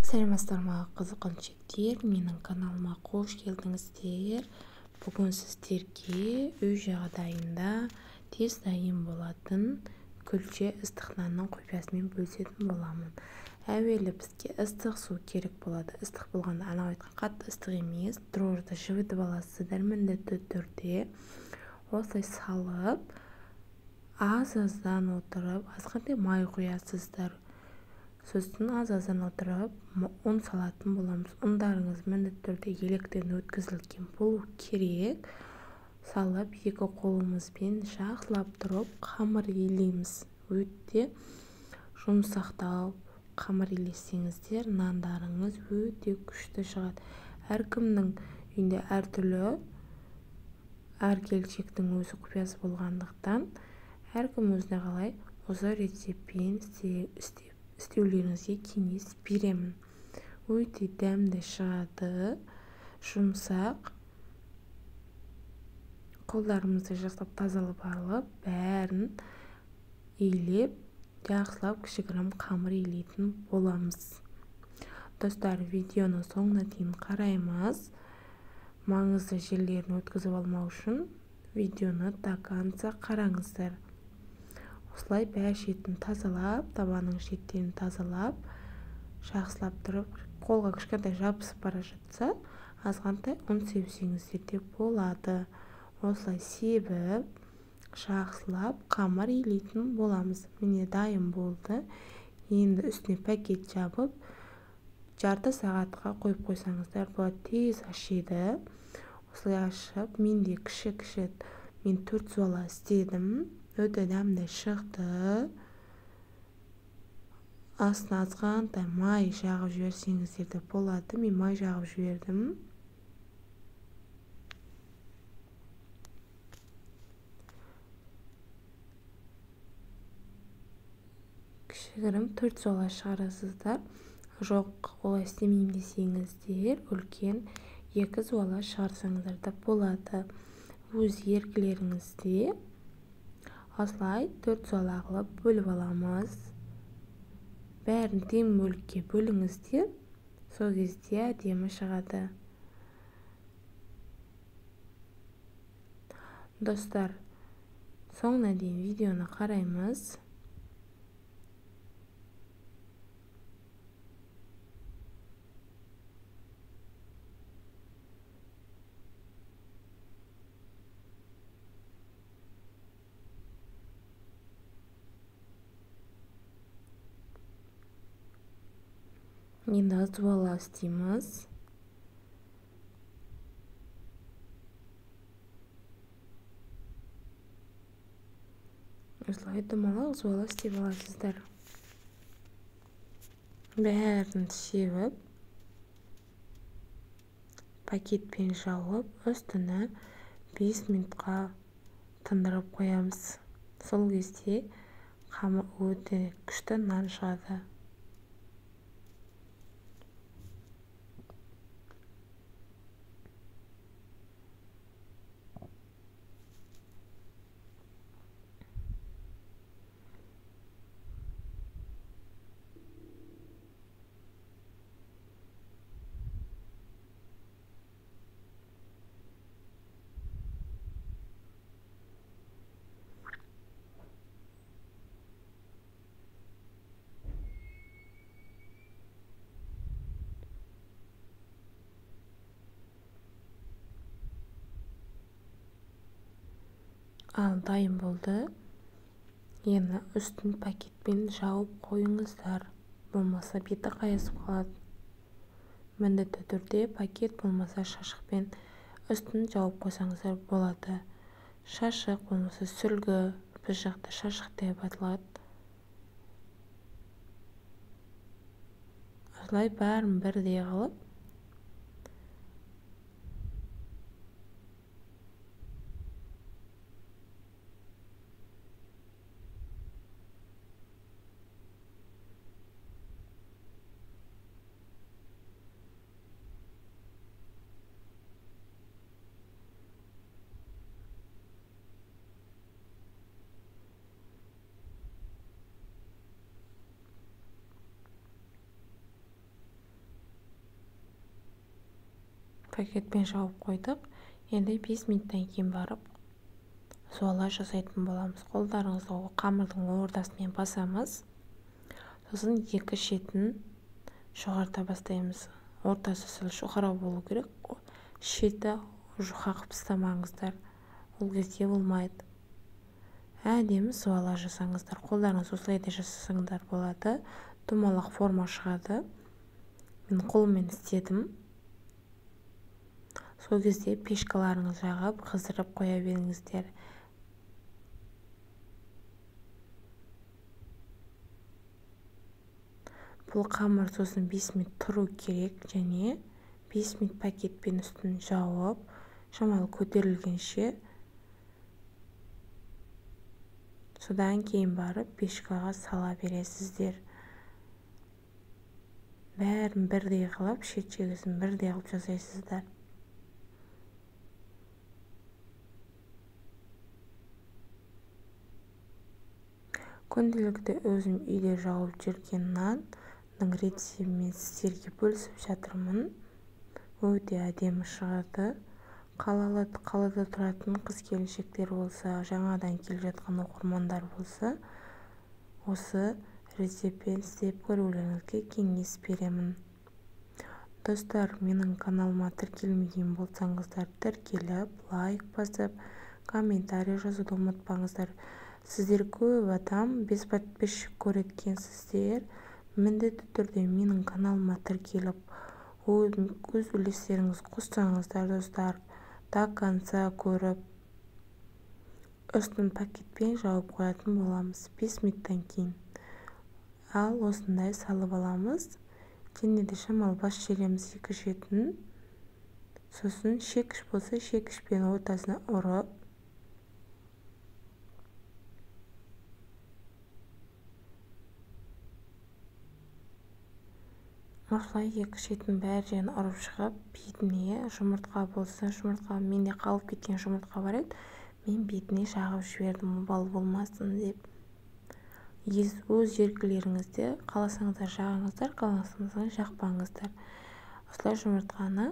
Сәлеметсіздер қызыққаншектер, менің каналыма қош келдіңіздер. Бүгін сіздерге үй жағдайында тез дайын болатын күлше ыстық нанның құпиясымен бөлісетін боламын. Әуелі бізге ыстық су керек болады. Ыстық болғанда анау айтқан қатты ыстық емес, дрожжды жібітіп аласыздар міндетті түрде. Осылай салып, аз-аздан отырып, азғантай май құясыздар. Сосын аз-аздан отырып, ұн салатын боламыз. Ұндарыңыз міндетті түрде електен өткізілген болу керек. Салып, екі қолымызбен жақсылап тұрып, қамыр илейміз. Өте жұмсақтау қамыр илесеңіздер, нандарыңыз өте күшті шығады. Әркімнің үйінде әртүрлі, әр келіншектің өзі құпиясы болғандықтан, әркім өзіне қалай осы рецептпен істеулеріңізге кеңес беремін. Өте дәмді шығады, жұмсақ. Қолдарымызды жақсылап тазалап алып, бәрін илеп, жақсылап кішігірім қамыр илейтін боламыз. Достар, видеоны соңына дейін қараймыз. Маңызды жерлерін өткізіп алмау үшін видеоны до конца қараңыздар. Осылай бәр шетін тазалап, табаның шеттерін тазалап, жақсылап тұрып, қолға кішкентай жабысып бара жатса, азғантай ұн себсеңіздер де болады. Осылай себіп, жақсылап қамыр илейтін боламыз. Міне дайын болды. Енді үстіне пакет жабып, жарты сағатқа қойып қойсаңыздар болады. Тез ашиды. Осылай ашып, менде кіші, мен 4 суала істедім. Өте дәмді шықты. Астына азғантай май жағып жіберсеңіздер де болады. Мен май жағып жібердім. Кішігірім 4 суала шығарасыздар. Жоқ, олай істемеймін десеңіздер, үлкен 2 суала шығарсаңыздар да болады. Өз еркілеріңізде. Осылай 4 суала қылып бөліп аламыз. Бәрін тең бөлікке бөліңіздер. Сол кезде әдемі шығады. Достар, соңына дейін видеоны қараймыз. Енді азуала істейміз. Осылай домалақ азуала істеп аласыздар. Бәрін себіп, пакетпен жауып, үстіне 5 минутқа тындырып қоямыз. Сол кезде қамыр өте күшті нан шығады. Ал дайын болды. Енді үстін пакетпен жауып қойыңыздар. Болмаса беті қайысып қалады. Міндетті түрде пакет болмаса шашықпен үстін жауып қойсаңыздар болады. Шашық болмаса сүлгі, біз жақта шашық деп аталады. Осылай бәрін бірдей қылып, пакетпен жауып қойдық. Енді 5 минуттан кейін барып суала жасайтын боламыз. Қолдарыңызды қамырдың ортасымен басамыз. Сосын екі шетін жоғарыта бастаймыз. Ортасы сәл шұқыра болу керек. Шеті жұқа қылып ұстамаңыздар. Ол кезде болмайды. Әдемі суала жасаңыздар. Қолдарыңыз осылай да жасасаңыздар болады. Домалақ форма шығады. Мен қолмен істедім. Сол кезде пешкаларыңыз жағып, қыздырып қоя беріңіздер. Бұл қамыр сосын 5 минут тұру керек, және 5 минут пакетпен үстін жауып, шамалы көтерілгенше, содан кейін барып пешкаға сала бересіздер. Бәрін бірдей қылып, шет-шегісін бірдей қылып жасайсыздар. Күнделікті өзім үйде жауып жүрген нанның рецептімен сіздерге бөлісіп жатырмын. Өте әдемі шығады. Қалада тұратын қыз-келіншектер болса, жаңадан келіп жатқан оқырмандар болса, осы рецептпен істеп көрулеріңізге кеңес беремін. Достар, менің каналыма тіркелмеген болсаңыздар, тіркеліп, лайк басып, комментарий жазуды ұмытпаңыздар. Сіздер көп адам без подписчик көреткенсіздер. Міндетті түрде менің каналыма тіркеліп, өз үлестеріңіз қоссаңыздар, достар, до конца көріп, үстін пакетпен жауып қоятын боламыз 5 минуттан кейін. Ал осындай салып аламыз. Және де шамалы бас жереміз екі шетін. Сосын шекіш болса, шекішпен ортасына ұрып, осылай екі шетін бәр жерін ұрып шығып, бетіне жұмыртқа болса, жұмыртқа, менде қалып кеткен жұмыртқа бар еді, мен бетіне жағып жібердім, обал болмасын деп. Өз еркілеріңізде қаласаңыздар жағыңыздар, қаласаңыздар жақпаңыздар. Осылай жұмыртқаны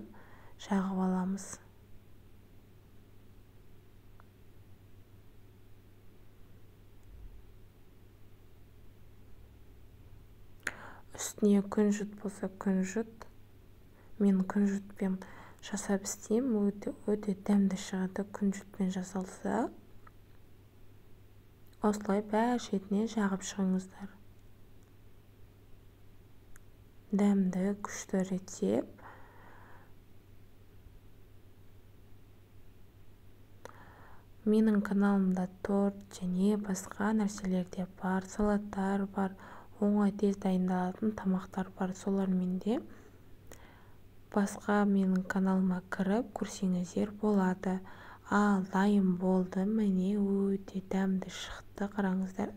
жағып аламыз. Үстіне күнжіт болса күнжіт. Мен күнжітпен жасап істеймін. Өте дәмді шығады күнжітпен жасалса. Осылай бәр шетіне жағып шығыңыздар. Дәмді, күшті рецепт. Менің каналымда торт және басқа нәрселер де бар, салаттар бар, оңай тез дайындалатын тамақтар бар. Солармен де басқа менің каналыма кіріп көрсеңіздер болады. Ал дайын болды, міне өте дәмді шықты, қараңыздар.